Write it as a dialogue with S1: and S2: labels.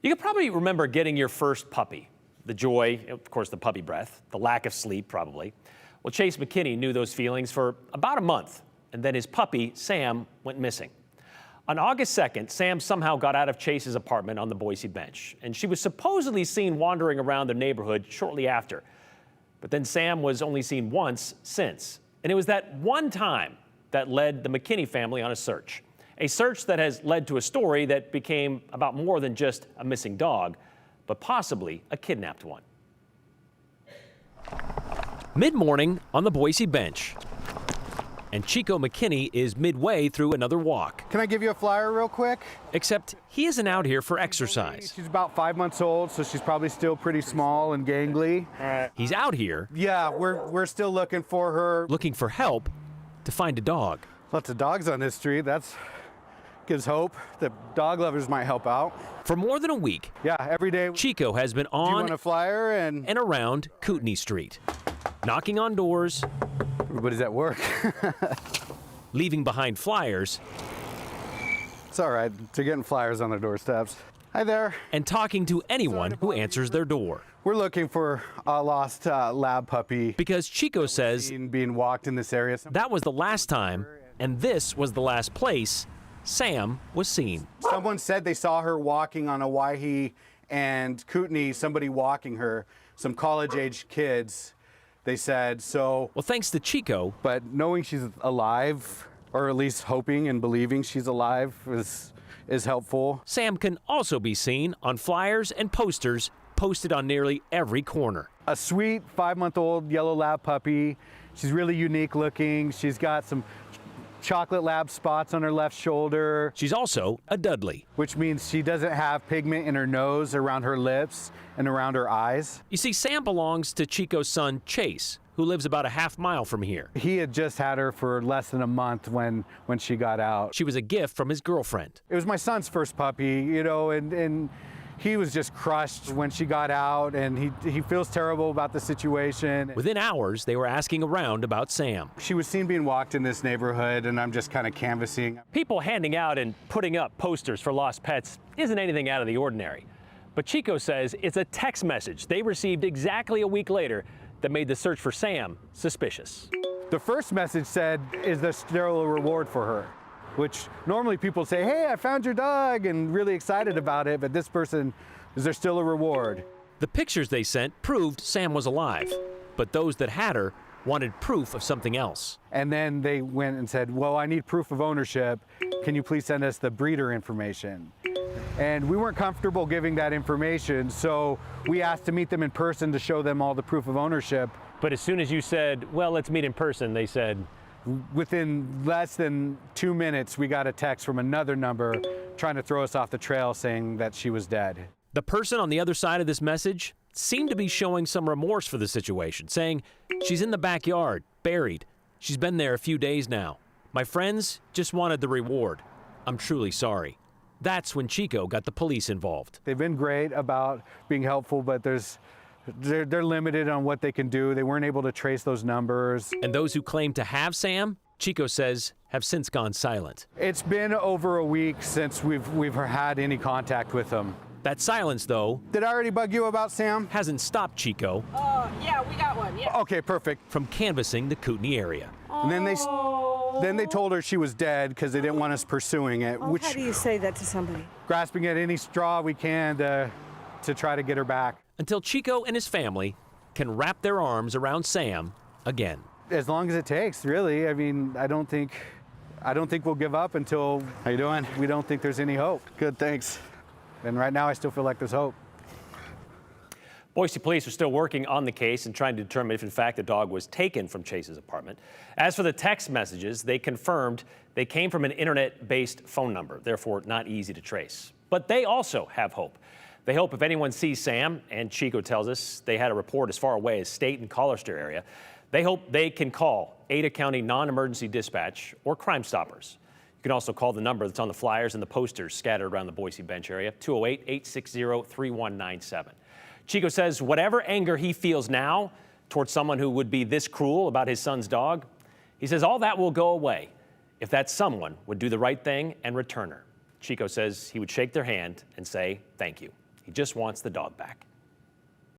S1: You could probably remember getting your first puppy. The joy, of course, the puppy breath, the lack of sleep, probably. Well, Chase McKinney knew those feelings for about a month, and then his puppy, Sam, went missing. On August 2nd, Sam somehow got out of Chase's apartment on the Boise bench, and she was supposedly seen wandering around the neighborhood shortly after. But then Sam was only seen once since, and it was that one time that led the McKinney family on a search that has led to a story that became about more than just a missing dog, but possibly a kidnapped one. Mid-morning on the Boise bench, and Chico McKinney is midway through another walk.
S2: Can I give you a flyer real quick?
S1: Except he isn't out here for exercise.
S2: She's about 5 months old, so she's probably still pretty small and gangly.
S1: He's out here.
S2: Yeah, we're still looking for her.
S1: Looking for help to find a dog.
S2: Lots of dogs on this street. That's gives hope that dog lovers might help out.
S1: For more than a week,
S2: yeah, every day
S1: Chico has been
S2: Do you
S1: on
S2: want a flyer and
S1: around Kootenai Street, knocking on doors,
S2: everybody's at work.
S1: leaving behind flyers.
S2: It's all right. They're getting flyers on their doorsteps. Hi there.
S1: And talking to anyone who answers their door.
S2: We're looking for a lost lab puppy.
S1: Because Chico says
S2: being walked in this area.
S1: That was the last time, and this was the last place Sam was seen.
S2: Someone said they saw her walking on Owyhee and Kootenai, somebody walking her, some college-age kids, they said, so.
S1: Well, thanks to Chico.
S2: But knowing she's alive, or at least hoping and believing she's alive, is helpful.
S1: Sam can also be seen on flyers and posters posted on nearly every corner.
S2: A sweet 5-month-old yellow lab puppy. She's really unique looking. She's got some chocolate lab spots on her left shoulder.
S1: She's also a Dudley,
S2: which means she doesn't have pigment in her nose, around her lips, and around her eyes.
S1: You see, Sam belongs to Chico's son, Chase, who lives about a half-mile from here.
S2: He had just had her for less than a month when she got out.
S1: She was a gift from his girlfriend.
S2: It was my son's first puppy, you know, and he was just crushed when she got out, and he feels terrible about the situation.
S1: Within hours, they were asking around about Sam.
S2: She was seen being walked in this neighborhood, and I'm just kind of canvassing.
S1: People handing out and putting up posters for lost pets isn't anything out of the ordinary. But Chico says it's a text message they received exactly a week later that made the search for Sam suspicious.
S2: The first message said, "Is there still a reward for her?" Which normally people say, "Hey, I found your dog," and really excited about it, but this person, is there still a reward?
S1: The pictures they sent proved Sam was alive, but those that had her wanted proof of something else.
S2: And then they went and said, well, I need proof of ownership. Can you please send us the breeder information? And we weren't comfortable giving that information, so we asked to meet them in person to show them all the proof of ownership.
S1: But as soon as you said, well, let's meet in person, they said,
S2: within less than 2 minutes, we got a text from another number trying to throw us off the trail saying that she was dead.
S1: The person on the other side of this message seemed to be showing some remorse for the situation, saying, she's in the backyard, buried. She's been there a few days now. My friends just wanted the reward. I'm truly sorry. That's when Chico got the police involved.
S2: They've been great about being helpful, but they're limited on what they can do. They weren't able to trace those numbers.
S1: And those who claim to have Sam, Chico says, have since gone silent.
S2: It's been over a week since we've had any contact with them.
S1: That silence, though,
S2: did I already bug you about Sam?
S1: Hasn't stopped Chico.
S3: Yeah, we got one, yeah.
S2: Okay, perfect.
S1: From canvassing the Kootenai area.
S2: And then they told her she was dead because they didn't want us pursuing it.
S3: How do you say that to somebody?
S2: Grasping at any straw we can to try to get her back.
S1: Until Chico and his family can wrap their arms around Sam again.
S2: As long as it takes, really. I mean, I don't think we'll give up until. How you doing? We don't think there's any hope. Good, thanks. And right now, I still feel like there's hope.
S1: Boise police are still working on the case and trying to determine if, in fact, the dog was taken from Chase's apartment. As for the text messages, they confirmed they came from an internet-based phone number, therefore not easy to trace. But they also have hope. They hope if anyone sees Sam, and Chico tells us they had a report as far away as State and Collister area, they hope they can call Ada County Non-Emergency Dispatch or Crime Stoppers. You can also call the number that's on the flyers and the posters scattered around the Boise bench area, 208-860-3197. Chico says whatever anger he feels now towards someone who would be this cruel about his son's dog, he says all that will go away if that someone would do the right thing and return her. Chico says he would shake their hand and say thank you. He just wants the dog back.